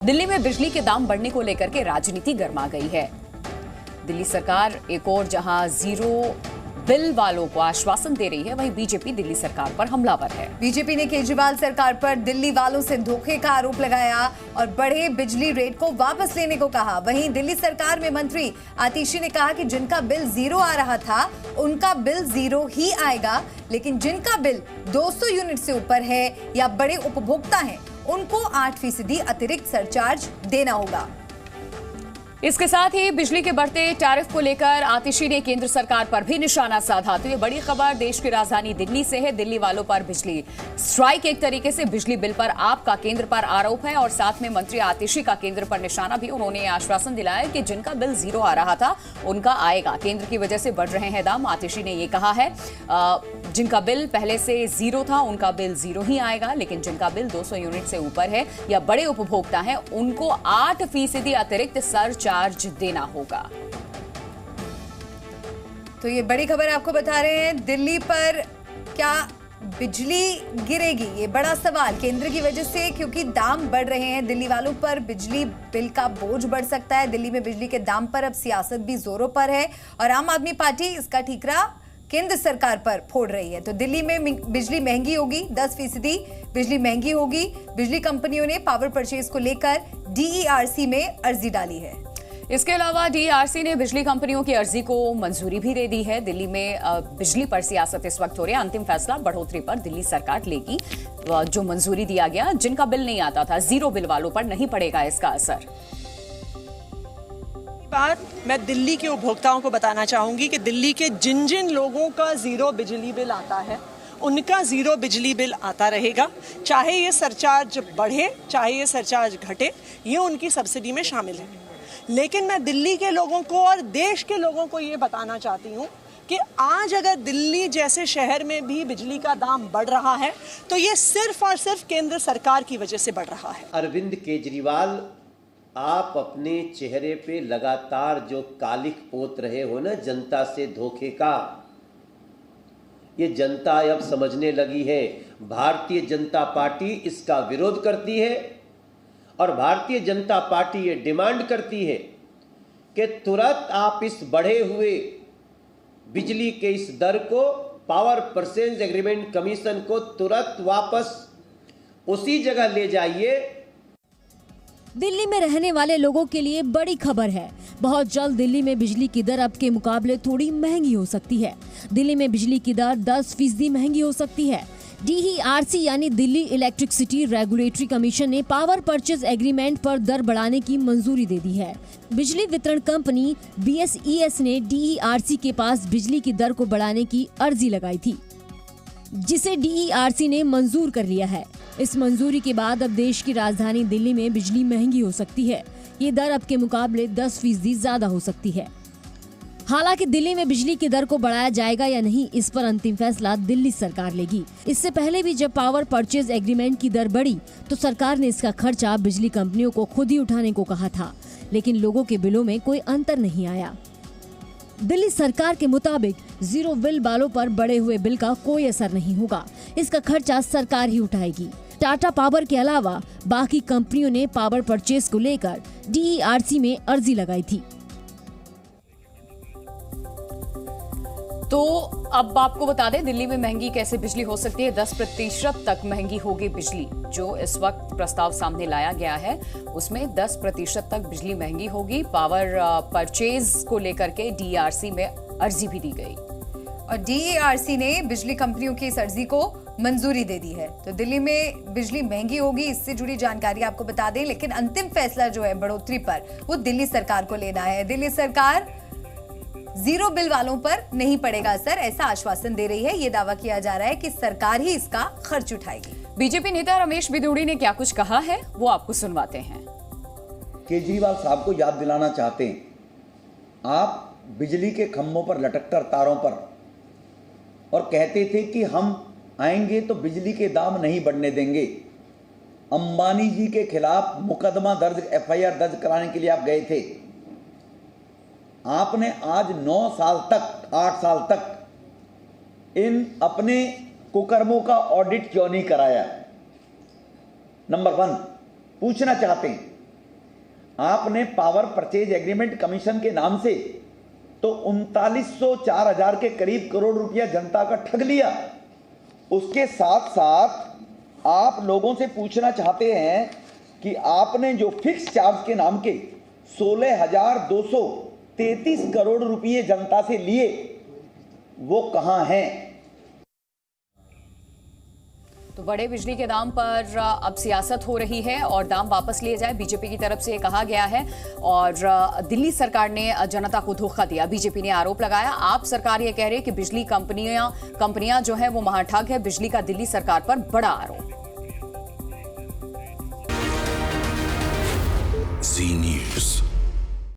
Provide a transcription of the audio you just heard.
दिल्ली में बिजली के दाम बढ़ने को लेकर के राजनीति गर्मा गई है। दिल्ली सरकार एक और जहां जीरो बिल वालों को आश्वासन दे रही है, वहीं बीजेपी दिल्ली सरकार पर हमलावर है। बीजेपी ने केजरीवाल सरकार पर दिल्ली वालों से धोखे का आरोप लगाया और बढ़े बिजली रेट को वापस लेने को कहा। वहीं दिल्ली सरकार में मंत्री आतिशी ने कहा कि जिनका बिल जीरो आ रहा था उनका बिल जीरो ही आएगा, लेकिन जिनका बिल 200 यूनिट से ऊपर है या बड़े उपभोक्ता हैं उनको 8% अतिरिक्त सरचार्ज देना होगा। इसके साथ ही बिजली के बढ़ते टैरिफ को लेकर आतिशी ने केंद्र सरकार पर भी निशाना साधा। तो ये बड़ी खबर देश की राजधानी दिल्ली से है। दिल्ली वालों पर बिजली स्ट्राइक, एक तरीके से बिजली बिल पर आपका केंद्र पर आरोप है और साथ में मंत्री आतिशी का केंद्र पर निशाना भी। उन्होंने आश्वासन दिलाया कि जिनका बिल जीरो आ रहा था उनका आएगा, केंद्र की वजह से बढ़ रहे हैं दाम। आतिशी ने ये कहा है जिनका बिल पहले से जीरो था उनका बिल जीरो ही आएगा, लेकिन जिनका बिल 200 यूनिट से ऊपर है या बड़े उपभोक्ता हैं उनको 8% अतिरिक्त सरचार्ज देना होगा। तो ये बड़ी खबर आपको बता रहे हैं। दिल्ली पर क्या बिजली गिरेगी, ये बड़ा सवाल केंद्र की वजह से, क्योंकि दाम बढ़ रहे हैं। दिल्ली वालों पर बिजली बिल का बोझ बढ़ सकता है। दिल्ली में बिजली के दाम पर अब सियासत भी जोरों पर है और आम आदमी पार्टी इसका ठीकरा केंद्र सरकार पर फोड़ रही है। तो दिल्ली में बिजली महंगी होगी, 10% बिजली महंगी होगी। बिजली कंपनियों ने पावर परचेज को लेकर डीईआरसी में अर्जी डाली है। इसके अलावा डीईआरसी ने बिजली कंपनियों की अर्जी को मंजूरी भी दे दी है। दिल्ली में बिजली पर सियासत इस वक्त हो रही है। अंतिम फैसला बढ़ोतरी पर दिल्ली सरकार लेगी। जो मंजूरी दिया गया, जिनका बिल नहीं आता था, जीरो बिल वालों पर नहीं पड़ेगा इसका असर। बात मैं दिल्ली के उपभोक्ताओं को बताना चाहूंगी कि दिल्ली के जिन जिन लोगों का जीरो बिजली बिल आता है उनका जीरो बिजली बिल आता रहेगा, चाहे ये सरचार्ज बढ़े चाहे ये सरचार्ज घटे, ये उनकी सब्सिडी में शामिल है। लेकिन मैं दिल्ली के लोगों को और देश के लोगों को ये बताना चाहती हूँ कि आज अगर दिल्ली जैसे शहर में भी बिजली का दाम बढ़ रहा है तो ये सिर्फ और सिर्फ केंद्र सरकार की वजह से बढ़ रहा है। अरविंद केजरीवाल, आप अपने चेहरे पे लगातार जो कालिख पोत रहे हो ना जनता से धोखे का, ये जनता अब समझने लगी है। भारतीय जनता पार्टी इसका विरोध करती है और भारतीय जनता पार्टी ये डिमांड करती है कि तुरंत आप इस बढ़े हुए बिजली के इस दर को, पावर परचेज एग्रीमेंट कमीशन को तुरंत वापस उसी जगह ले जाइए। दिल्ली में रहने वाले लोगों के लिए बड़ी खबर है। बहुत जल्द दिल्ली में बिजली की दर अब के मुकाबले थोड़ी महंगी हो सकती है। दिल्ली में बिजली की दर 10% महंगी हो सकती है। डीईआरसी यानी दिल्ली इलेक्ट्रिसिटी रेगुलेटरी कमीशन ने पावर परचेज एग्रीमेंट पर दर बढ़ाने की मंजूरी दे दी है। बिजली वितरण कंपनी बीएसईएस ने डीईआरसी के पास बिजली की दर को बढ़ाने की अर्जी लगाई थी, जिसे डीईआरसी ने मंजूर कर लिया है। इस मंजूरी के बाद अब देश की राजधानी दिल्ली में बिजली महंगी हो सकती है। ये दर अब के मुकाबले 10% ज्यादा हो सकती है। हालांकि दिल्ली में बिजली की दर को बढ़ाया जाएगा या नहीं, इस पर अंतिम फैसला दिल्ली सरकार लेगी। इससे पहले भी जब पावर परचेज एग्रीमेंट की दर बढ़ी तो सरकार ने इसका खर्चा बिजली कंपनियों को खुद ही उठाने को कहा था, लेकिन लोगों के बिलों में कोई अंतर नहीं आया। दिल्ली सरकार के मुताबिक जीरो बिल वालों पर बढ़े हुए बिल का कोई असर नहीं होगा। इसका खर्चा सरकार ही उठाएगी। टाटा पावर के अलावा बाकी कंपनियों ने पावर परचेज को लेकर डीईआरसी में अर्जी लगाई थी। तो अब आपको बता दें दिल्ली में महंगी कैसे बिजली हो सकती है। 10% तक महंगी होगी बिजली। जो इस वक्त प्रस्ताव सामने लाया गया है उसमें 10% तक बिजली महंगी होगी। पावर परचेज को लेकर के डीईआरसी में अर्जी भी दी गई और डीईआरसी ने बिजली कंपनियों की इस अर्जी को मंजूरी दे दी है। तो दिल्ली में बिजली महंगी होगी, इससे जुड़ी जानकारी आपको बता दें। लेकिन अंतिम फैसला जो है बढ़ोतरी पर, वो दिल्ली सरकार को लेना है। दिल्ली सरकार जीरो बिल वालों पर नहीं पड़ेगा असर, ऐसा आश्वासन दे रही है। ये दावा किया जा रहा है कि सरकार ही इसका खर्च उठाएगी। बीजेपी नेता रमेश बिधूड़ी ने क्या कुछ कहा है वो आपको सुनवाते हैं। केजरीवाल साहब को याद दिलाना चाहते हैं, आप बिजली के खंभों पर लटककर तारों पर और कहते थे कि हम आएंगे तो बिजली के दाम नहीं बढ़ने देंगे। अंबानी जी के खिलाफ मुकदमा दर्ज, एफआईआर दर्ज कराने के लिए आप गए थे। आपने आज 9 साल तक, 8 साल तक इन अपने कुकर्मों का ऑडिट क्यों नहीं कराया? नंबर 1 पूछना चाहते हैं आपने पावर परचेज एग्रीमेंट कमीशन के नाम से तो 3904 के करीब करोड़ रुपया जनता का ठग लिया। उसके साथ साथ आप लोगों से पूछना चाहते हैं कि आपने जो फिक्स चार्ज के नाम के 16,233 करोड़ रुपये जनता से लिए वो कहां हैं? तो बड़े बिजली के दाम पर अब सियासत हो रही है और दाम वापस लिए जाए, बीजेपी की तरफ से कहा गया है। और दिल्ली सरकार ने जनता को धोखा दिया, बीजेपी ने आरोप लगाया। आप सरकार ये कह रही है कि बिजली कंपनियां जो है वो महाठग है, बिजली का दिल्ली सरकार पर बड़ा आरोप। जी न्यूज़।